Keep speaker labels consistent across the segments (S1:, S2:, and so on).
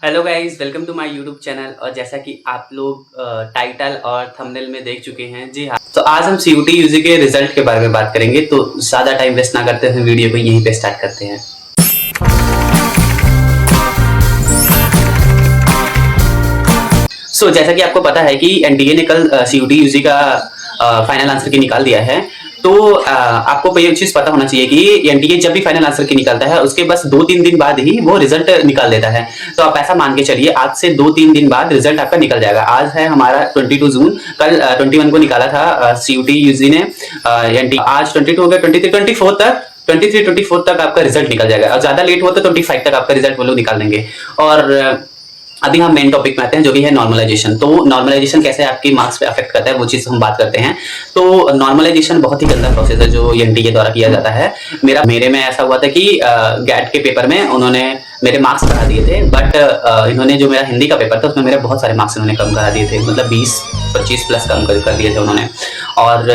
S1: Hello guys, welcome to my YouTube channel. और जैसा कि आप लोग टाइटल और थंबनेल में देख चुके हैं, जी हाँ, तो आज हम सीयूटी यूजी के रिजल्ट के बारे में बात करेंगे। तो ज़्यादा टाइम वेस्ट ना करते हुए वीडियो को यहीं पे स्टार्ट करते हैं। जैसा कि आपको पता है कि एनटीए ने कल सीयूटी यूजी का फाइनल आंसर की निकाल दिया है। तो आपको ये चीज पता होना चाहिए कि एनटीए जब भी फाइनल आंसर की निकालता है उसके बस 2-3 दिन बाद ही वो रिजल्ट निकाल देता है। तो आप ऐसा मान के चलिए, आज से 2-3 दिन बाद रिजल्ट आपका निकल जाएगा। आज है हमारा 22 जून, कल 21 को निकाला था सीयूटी यूजी ने। आज 22 हो गया, 23, 24 तक आपका रिजल्ट निकल जाएगा। और ज्यादा लेट हुआ तो 25 तक आपका रिजल्ट वो लोग निकाल देंगे। और अभी हम मेन टॉपिक में आते हैं, जो भी है नॉर्मलाइजेशन। तो नॉर्मलाइजेशन कैसे आपके मार्क्स पे अफेक्ट करता है, वो चीज हम बात करते हैं। तो नॉर्मलाइजेशन बहुत ही गंदा प्रोसेस है जो एनटीए द्वारा किया जाता है। मेरे में ऐसा हुआ था कि गैट के पेपर में उन्होंने मेरे मार्क्स बढ़ा दिए थे, बट इन्होंने जो मेरा हिंदी का पेपर था उसमें मेरे बहुत सारे मार्क्स इन्होंने कम करा दिए थे, मतलब 20-25 प्लस कम कर दिए थे उन्होंने। और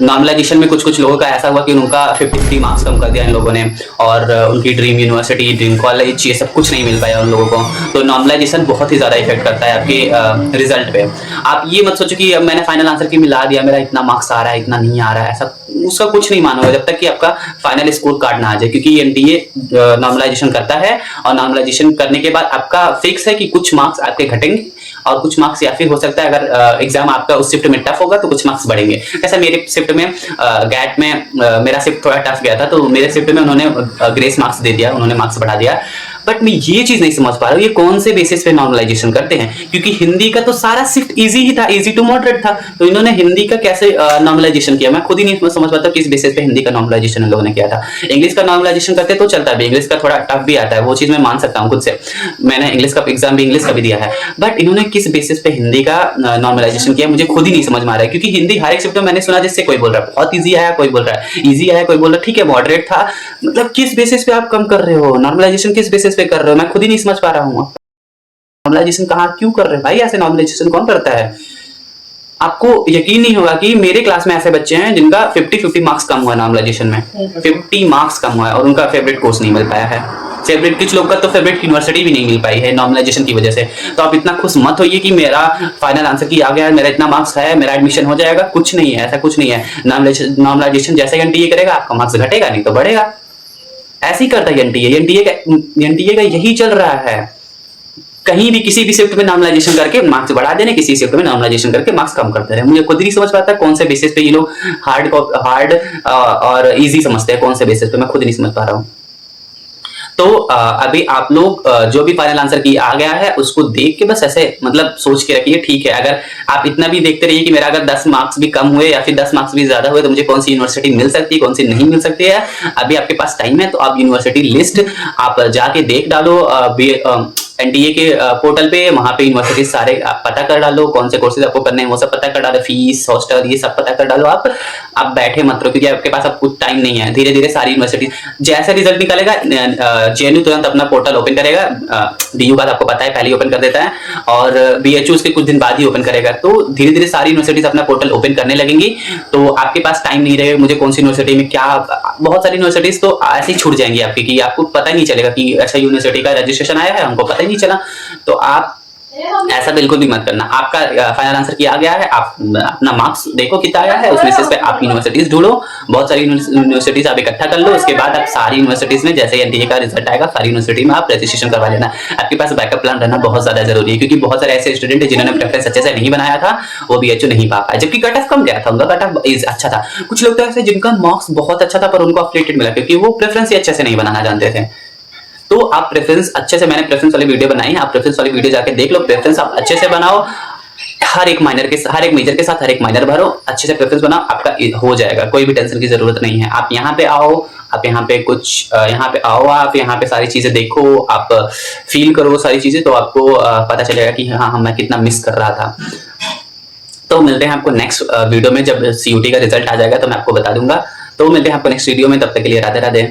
S1: नॉर्मलाइजेशन में कुछ लोगों का ऐसा हुआ कि उनका 50 मार्क्स कम कर दिया इन लोगों ने, और उनकी ड्रीम यूनिवर्सिटी, ड्रीम कॉलेज, ये सब कुछ नहीं मिल पाया उन लोगों को। तो नॉर्मलाइजेशन बहुत ही ज़्यादा इफेक्ट करता है आपके रिजल्ट पे। आप ये मत सोचो कि अब मैंने फाइनल आंसर की मिला दिया, मेरा इतना मार्क्स आ रहा है, इतना नहीं आ रहा है, ऐसा उसका कुछ नहीं मानोगे जब तक कि आपका फाइनल स्कोर कार्ड ना आ जाए। क्योंकि एनटीए नॉर्मलाइजेशन करता है, और नॉर्मलाइजेशन करने के बाद आपका फिक्स है कि कुछ मार्क्स आपके घटेंगे और कुछ मार्क्स, या फिर हो सकता है अगर एग्जाम आपका उस शिफ्ट में टफ होगा तो कुछ मार्क्स बढ़ेंगे। ऐसा मेरे शिफ्ट में गैट में मेरा शिफ्ट थोड़ा टफ गया था, तो मेरे शिफ्ट में उन्होंने ग्रेस मार्क्स दे दिया, उन्होंने मार्क्स बढ़ा दिया। बट मैं ये चीज नहीं समझ पा रहा हूँ, ये कौन से बेसिस पे नॉर्मलाइजेशन करते हैं। क्योंकि हिंदी का तो सारा शिफ्ट इजी ही था, इजी टू मॉडरेट था, तो इन्होंने हिंदी का कैसे नॉर्मलाइजेशन किया, मैं खुद ही नहीं समझ पाता किस बेसिस पे हिंदी का नॉर्मलाइजेशन इन लोगों ने किया था। इंग्लिश का नॉर्मलाइजेशन करते तो चलता है, इंग्लिश का थोड़ा टफ भी आता है, वो चीज मैं मान सकता हूँ खुद से, मैंने इंग्लिश का एग्जाम भी इंग्लिश का भी दिया है। बट इन्होंने किस बेसिस पे हिंदी का नॉर्मलाइजेशन किया, मुझे खुद ही नहीं समझ में आ रहा है। क्योंकि हिंदी हर एक शिफ्ट में मैंने सुना, जिससे कोई बोल रहा है बहुत ईजी आया, कोई बोल रहा है ईजी आया, कोई बोल रहा है ठीक है मॉडरेट था। मतलब किस बेसिस पे आप कम कर रहे हो, नॉर्मलाइजेशन किस बेसिस पे कर रहे हो, मैं खुद ही नहीं समझ पा रहा हूँ। नॉर्मलाइजेशन कहाँ क्यों कर रहे हैं भाई, ऐसे नॉर्मलाइजेशन कौन करता है। आपको यकीन नहीं होगा कि मेरे क्लास में ऐसे बच्चे हैं जिनका 50 मार्क्स कम हुआ नॉर्मलाइजेशन में, 50 मार्क्स कम हुआ है, और उनका फेवरेट कोर्स नहीं मिल पाया है। फेवरेट कुछ लोग का तो फेवरेट यूनिवर्सिटी भी नहीं मिल पाई है नॉर्मलाइजेशन की वजह से। तो आप इतना खुश मत होइए कि मेरा फाइनल आंसर की आ गया है, मेरा इतना मार्क्स है, मेरा एडमिशन हो जाएगा। कुछ नहीं है, ऐसा कुछ नहीं है। नॉर्मलाइजेशन जैसे एनटीए करेगा, आपका मार्क्स घटेगा नहीं तो बढ़ेगा। ऐसे ही करता है एनटीए। एनटीए का यही चल रहा है, कहीं भी किसी भी शिफ्ट में नॉर्मलाइजेशन करके मार्क्स बढ़ा देने, किसी शिफ्ट में नॉर्मलाइजेशन करके मार्क्स कम करते रहे। मुझे खुद नहीं समझ पाता कौन से बेसिस पे ये लोग हार्ड और इजी समझते हैं, कौन से बेसिस पे, मैं खुद नहीं समझ पा रहा हूँ। तो अभी आप लोग जो भी फाइनल आंसर की आ गया है उसको देख के बस ऐसे मतलब सोच के रखिए, ठीक है। अगर आप इतना भी देखते रहिए कि मेरा अगर 10 मार्क्स भी कम हुए या फिर 10 मार्क्स भी ज्यादा हुए तो मुझे कौन सी यूनिवर्सिटी मिल सकती है, कौन सी नहीं मिल सकती है, अभी आपके पास टाइम है। तो आप यूनिवर्सिटी लिस्ट आप जाके देख डालो एनटीए के पोर्टल पे, वहां पे यूनिवर्सिटी सारे आप पता कर डालो, कौन से कोर्सेज आपको करने हैं वो सब पता कर डालो, फीस, हॉस्टल, ये सब पता कर डालो। आप बैठे मत रहो, क्योंकि आपके पास अब कुछ टाइम नहीं है। धीरे धीरे सारी यूनिवर्सिटी जैसे रिजल्ट निकलेगा, जेएनयू तुरंत अपना पोर्टल ओपन करेगा, डीयू का आपको पता है पहले ही ओपन कर देता है, और बीएचयू उसके कुछ दिन बाद ही ओपन करेगा। तो धीरे धीरे सारी यूनिवर्सिटीज अपना पोर्टल ओपन करने लगेंगी, तो आपके पास टाइम नहीं रहेगा मुझे कौन सी यूनिवर्सिटी में क्या। बहुत सारी यूनिवर्सिटीज तो ऐसे ही छूट जाएंगी आपकी, कि आपको पता ही नहीं चलेगा कि अच्छा यूनिवर्सिटी का रजिस्ट्रेशन आया है, हमको पता ही नहीं चला। तो आप ऐसा बिल्कुल भी मत करना। आपका फाइनल आंसर किया गया है, आप अपना मार्क्स देखो कितना आया है, उस बेसिस पे आप यूनिवर्सिटीज ढूंढो, बहुत सारी यूनिवर्सिटीज आप इकट्ठा कर लो। उसके बाद आप सारी यूनिवर्सिटीज में जैसे एनटीए का रिजल्ट आएगा, सारी यूनिवर्सिटी में आप रजिस्ट्रेशन करवा लेना। आपके पास बैकअप प्लान रहना बहुत ज्यादा जरूरी है, क्योंकि बहुत सारे ऐसे स्टूडेंट है जिन्होंने प्रेफरेंस अच्छे से नहीं बनाया था, वो बीएचयू नहीं पा पाए, जबकि कट ऑफ कम गया था, उनका कट ऑफ अच्छा था। कुछ लोग तो ऐसे जिनका मार्क्स बहुत अच्छा था पर उनको अफिलिएटेड मिला, क्योंकि वो प्रेफरेंस ही अच्छे से नहीं बनाना जानते थे। तो आप प्रेफरेंस अच्छे से, मैंने प्रेफरेंस वाली वीडियो बनाई है, आप प्रेफरेंस वाली वीडियो जाके देख लो। प्रेफरेंस आप अच्छे से बनाओ, हर एक मेजर के साथ हर एक माइनर भरो, अच्छे से प्रेफरेंस बनाओ, आपका हो जाएगा, कोई भी टेंशन की जरूरत नहीं है। आप यहाँ पे आओ, आप यहाँ पे आप यहाँ पे सारी चीजें देखो, आप फील करो सारी चीजें, तो आपको पता चलेगा कि हाँ मैं कितना मिस कर रहा था। तो मिलते हैं आपको नेक्स्ट वीडियो में, जब सीयूटी का रिजल्ट आ जाएगा तो मैं आपको बता दूंगा। तो मिलते हैं आपको नेक्स्ट वीडियो में, तब तक के लिए राधे राधे।